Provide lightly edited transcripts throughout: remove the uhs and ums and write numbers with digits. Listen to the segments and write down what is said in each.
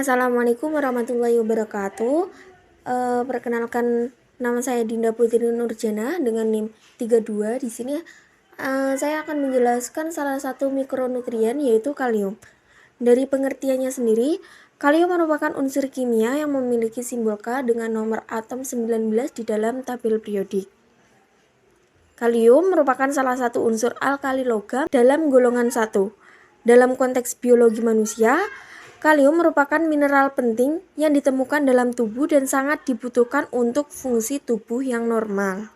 Assalamualaikum warahmatullahi wabarakatuh. Perkenalkan, nama saya Dinda Putri Nurjana dengan NIM 32. Di sini saya akan menjelaskan salah satu mikronutrien, yaitu kalium. Dari pengertiannya sendiri, kalium merupakan unsur kimia yang memiliki simbol K dengan nomor atom 19 di dalam tabel periodik. Kalium merupakan salah satu unsur alkali logam dalam golongan 1. Dalam konteks biologi manusia, kalium merupakan mineral penting yang ditemukan dalam tubuh dan sangat dibutuhkan untuk fungsi tubuh yang normal.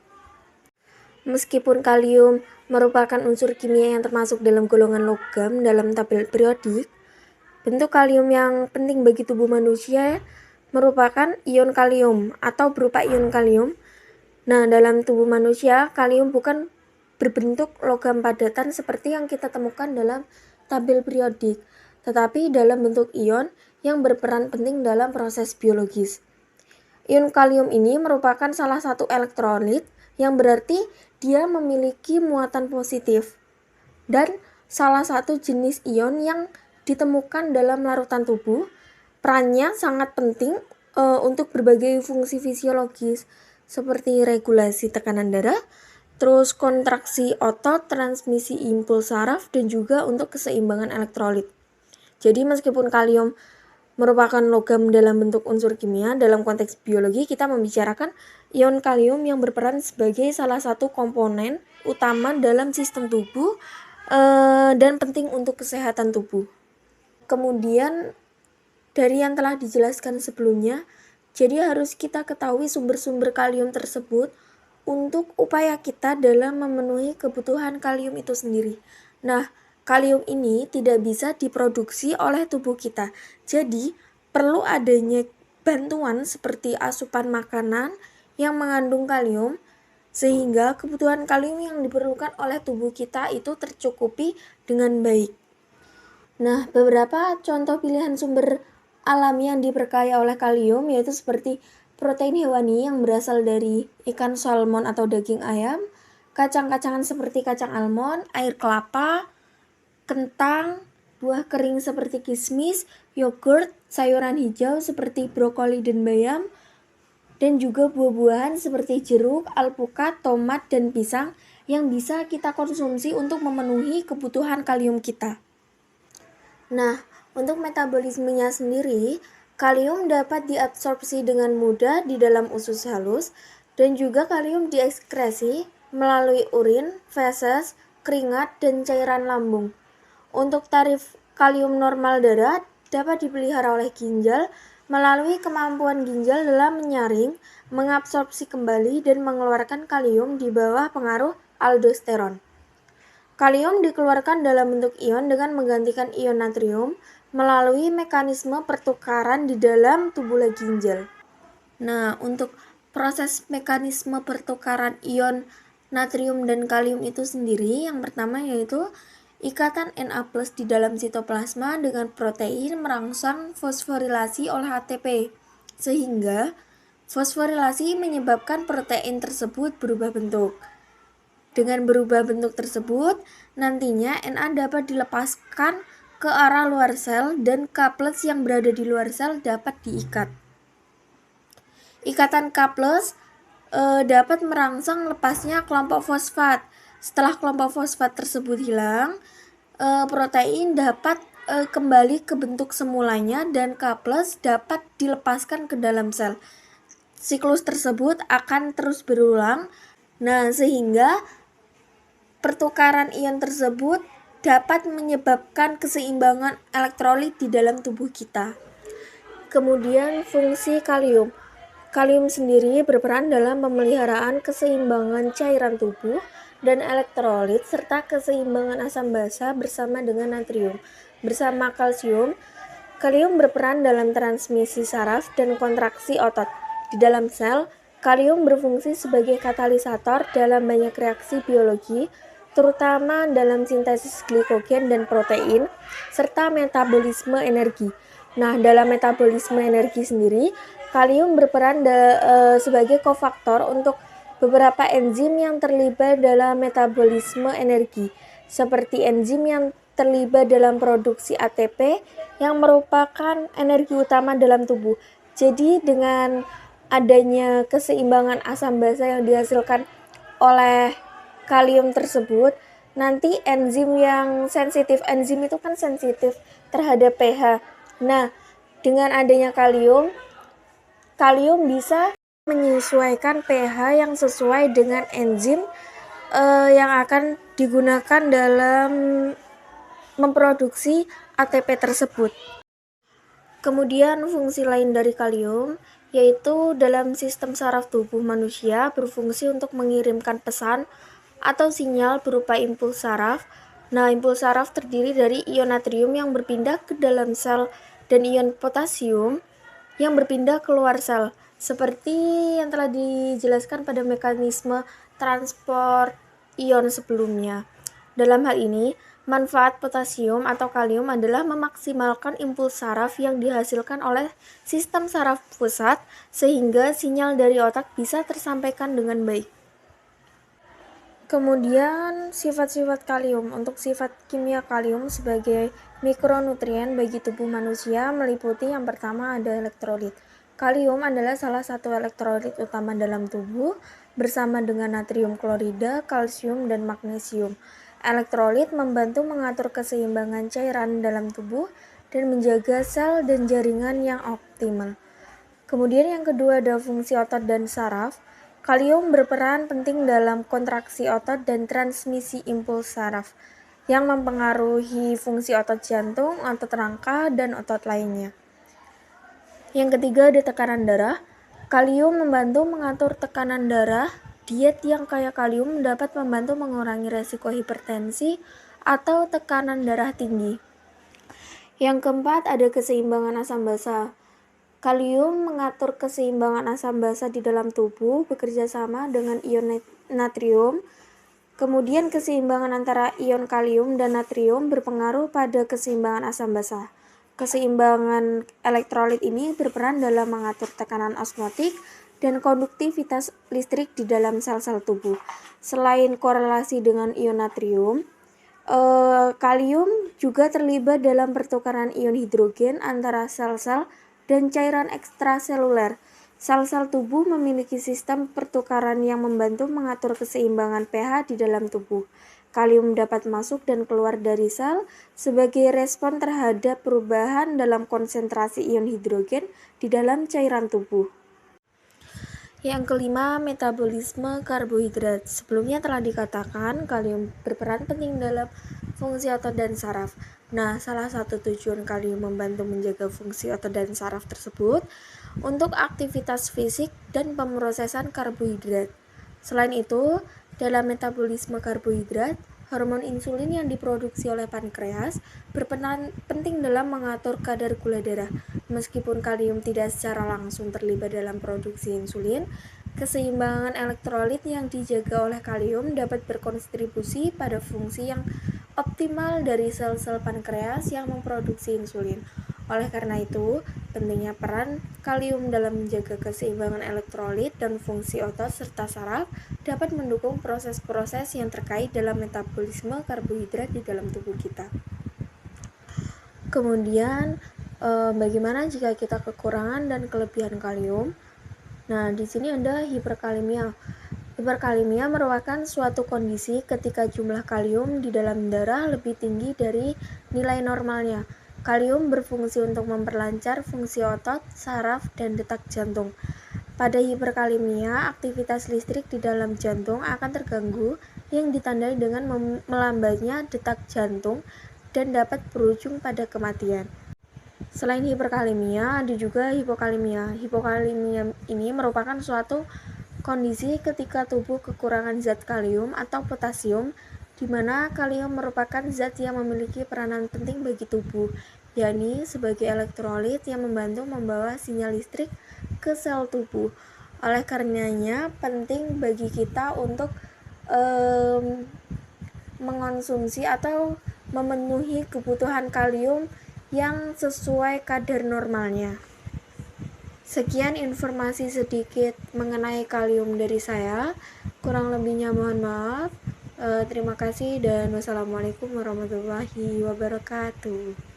Meskipun kalium merupakan unsur kimia yang termasuk dalam golongan logam dalam tabel periodik, bentuk kalium yang penting bagi tubuh manusia merupakan ion kalium atau berupa ion kalium. Nah, dalam tubuh manusia, kalium bukan berbentuk logam padatan seperti yang kita temukan dalam tabel periodik, tetapi dalam bentuk ion yang berperan penting dalam proses biologis. Ion kalium ini merupakan salah satu elektrolit yang berarti dia memiliki muatan positif dan salah satu jenis ion yang ditemukan dalam larutan tubuh. Perannya sangat penting untuk berbagai fungsi fisiologis seperti regulasi tekanan darah, terus kontraksi otot, transmisi impuls saraf, dan juga untuk keseimbangan elektrolit. Jadi meskipun kalium merupakan logam dalam bentuk unsur kimia, dalam konteks biologi kita membicarakan ion kalium yang berperan sebagai salah satu komponen utama dalam sistem tubuh dan penting untuk kesehatan tubuh. Kemudian dari yang telah dijelaskan sebelumnya, jadi harus kita ketahui sumber-sumber kalium tersebut untuk upaya kita dalam memenuhi kebutuhan kalium itu sendiri. Nah, kalium ini tidak bisa diproduksi oleh tubuh kita. Jadi, perlu adanya bantuan seperti asupan makanan yang mengandung kalium sehingga kebutuhan kalium yang diperlukan oleh tubuh kita itu tercukupi dengan baik. Nah, beberapa contoh pilihan sumber alami yang diperkaya oleh kalium yaitu seperti protein hewani yang berasal dari ikan salmon atau daging ayam, kacang-kacangan seperti kacang almond, air kelapa, kentang, buah kering seperti kismis, yogurt, sayuran hijau seperti brokoli dan bayam, dan juga buah-buahan seperti jeruk, alpukat, tomat, dan pisang yang bisa kita konsumsi untuk memenuhi kebutuhan kalium kita. Nah, untuk metabolismenya sendiri, kalium dapat diabsorpsi dengan mudah di dalam usus halus dan juga kalium diekskresi melalui urin, feses, keringat, dan cairan lambung. Untuk tarif kalium normal darah dapat dipelihara oleh ginjal melalui kemampuan ginjal dalam menyaring, mengabsorpsi kembali, dan mengeluarkan kalium di bawah pengaruh aldosteron. Kalium dikeluarkan dalam bentuk ion dengan menggantikan ion natrium melalui mekanisme pertukaran di dalam tubulah ginjal. Nah, untuk proses mekanisme pertukaran ion natrium dan kalium itu sendiri, yang pertama yaitu ikatan Na+ di dalam sitoplasma dengan protein merangsang fosforilasi oleh ATP, sehingga fosforilasi menyebabkan protein tersebut berubah bentuk. Dengan berubah bentuk tersebut, nantinya Na dapat dilepaskan ke arah luar sel dan K+ yang berada di luar sel dapat diikat. Ikatan K+ dapat merangsang lepasnya kelompok fosfat. Setelah kelompok fosfat tersebut hilang, protein dapat kembali ke bentuk semulanya dan K+ dapat dilepaskan ke dalam sel. Siklus tersebut akan terus berulang. Nah, sehingga pertukaran ion tersebut dapat menyebabkan keseimbangan elektrolit di dalam tubuh kita. Kemudian fungsi kalium. Kalium sendiri berperan dalam pemeliharaan keseimbangan cairan tubuh dan elektrolit serta keseimbangan asam basa bersama dengan natrium. Bersama kalsium, kalium berperan dalam transmisi saraf dan kontraksi otot. Di dalam sel, kalium berfungsi sebagai katalisator dalam banyak reaksi biologi, terutama dalam sintesis glikogen dan protein, serta metabolisme energi. Nah, dalam metabolisme energi sendiri, kalium berperan sebagai kofaktor untuk beberapa enzim yang terlibat dalam metabolisme energi, seperti enzim yang terlibat dalam produksi ATP yang merupakan energi utama dalam tubuh. Jadi dengan adanya keseimbangan asam basa yang dihasilkan oleh kalium tersebut, nanti enzim yang sensitif, enzim itu kan sensitif terhadap pH. Nah, dengan adanya kalium bisa menyesuaikan pH yang sesuai dengan enzim yang akan digunakan dalam memproduksi ATP tersebut. Kemudian fungsi lain dari kalium yaitu dalam sistem saraf tubuh manusia berfungsi untuk mengirimkan pesan atau sinyal berupa impuls saraf. Nah, impuls saraf terdiri dari ion natrium yang berpindah ke dalam sel dan ion potasium yang berpindah keluar sel, seperti yang telah dijelaskan pada mekanisme transport ion sebelumnya. Dalam hal ini, manfaat potasium atau kalium adalah memaksimalkan impuls saraf yang dihasilkan oleh sistem saraf pusat sehingga sinyal dari otak bisa tersampaikan dengan baik. Kemudian sifat-sifat kalium. Untuk sifat kimia kalium sebagai mikronutrien bagi tubuh manusia meliputi yang pertama ada elektrolit. Kalium adalah salah satu elektrolit utama dalam tubuh bersama dengan natrium klorida, kalsium, dan magnesium. Elektrolit membantu mengatur keseimbangan cairan dalam tubuh dan menjaga sel dan jaringan yang optimal. Kemudian yang kedua ada fungsi otot dan saraf. Kalium berperan penting dalam kontraksi otot dan transmisi impuls saraf yang mempengaruhi fungsi otot jantung, otot rangka, dan otot lainnya. Yang ketiga ada tekanan darah. Kalium membantu mengatur tekanan darah. Diet yang kaya kalium dapat membantu mengurangi resiko hipertensi atau tekanan darah tinggi. Yang keempat ada keseimbangan asam basa. Kalium mengatur keseimbangan asam basa di dalam tubuh bekerja sama dengan ion natrium. Kemudian keseimbangan antara ion kalium dan natrium berpengaruh pada keseimbangan asam basa. Keseimbangan elektrolit ini berperan dalam mengatur tekanan osmotik dan konduktivitas listrik di dalam sel-sel tubuh. Selain korelasi dengan ion natrium, kalium juga terlibat dalam pertukaran ion hidrogen antara sel-sel dan cairan ekstraseluler. Sel-sel tubuh memiliki sistem pertukaran yang membantu mengatur keseimbangan pH di dalam tubuh. Kalium dapat masuk dan keluar dari sel sebagai respon terhadap perubahan dalam konsentrasi ion hidrogen di dalam cairan tubuh. Yang kelima, metabolisme karbohidrat. Sebelumnya telah dikatakan kalium berperan penting dalam fungsi otot dan saraf. Nah, salah satu tujuan kalium membantu menjaga fungsi otot dan saraf tersebut untuk aktivitas fisik dan pemrosesan karbohidrat. Selain itu, dalam metabolisme karbohidrat, hormon insulin yang diproduksi oleh pankreas berperan penting dalam mengatur kadar gula darah. Meskipun kalium tidak secara langsung terlibat dalam produksi insulin, keseimbangan elektrolit yang dijaga oleh kalium dapat berkontribusi pada fungsi yang optimal dari sel-sel pankreas yang memproduksi insulin. Oleh karena itu, pentingnya peran kalium dalam menjaga keseimbangan elektrolit dan fungsi otot serta saraf dapat mendukung proses-proses yang terkait dalam metabolisme karbohidrat di dalam tubuh kita. Kemudian, bagaimana jika kita kekurangan dan kelebihan kalium? Nah, di sini ada hiperkalemia. Hiperkalemia merupakan suatu kondisi ketika jumlah kalium di dalam darah lebih tinggi dari nilai normalnya. Kalium berfungsi untuk memperlancar fungsi otot, saraf, dan detak jantung. Pada hiperkalemia, aktivitas listrik di dalam jantung akan terganggu yang ditandai dengan melambatnya detak jantung dan dapat berujung pada kematian. Selain hiperkalemia, ada juga hipokalemia. Hipokalemia ini merupakan suatu kondisi ketika tubuh kekurangan zat kalium atau potasium, di mana kalium merupakan zat yang memiliki peranan penting bagi tubuh, yakni sebagai elektrolit yang membantu membawa sinyal listrik ke sel tubuh. Oleh karenanya, penting bagi kita untuk mengonsumsi atau memenuhi kebutuhan kalium yang sesuai kadar normalnya. Sekian informasi sedikit mengenai kalium dari saya. Kurang lebihnya mohon maaf. Terima kasih dan wassalamualaikum warahmatullahi wabarakatuh.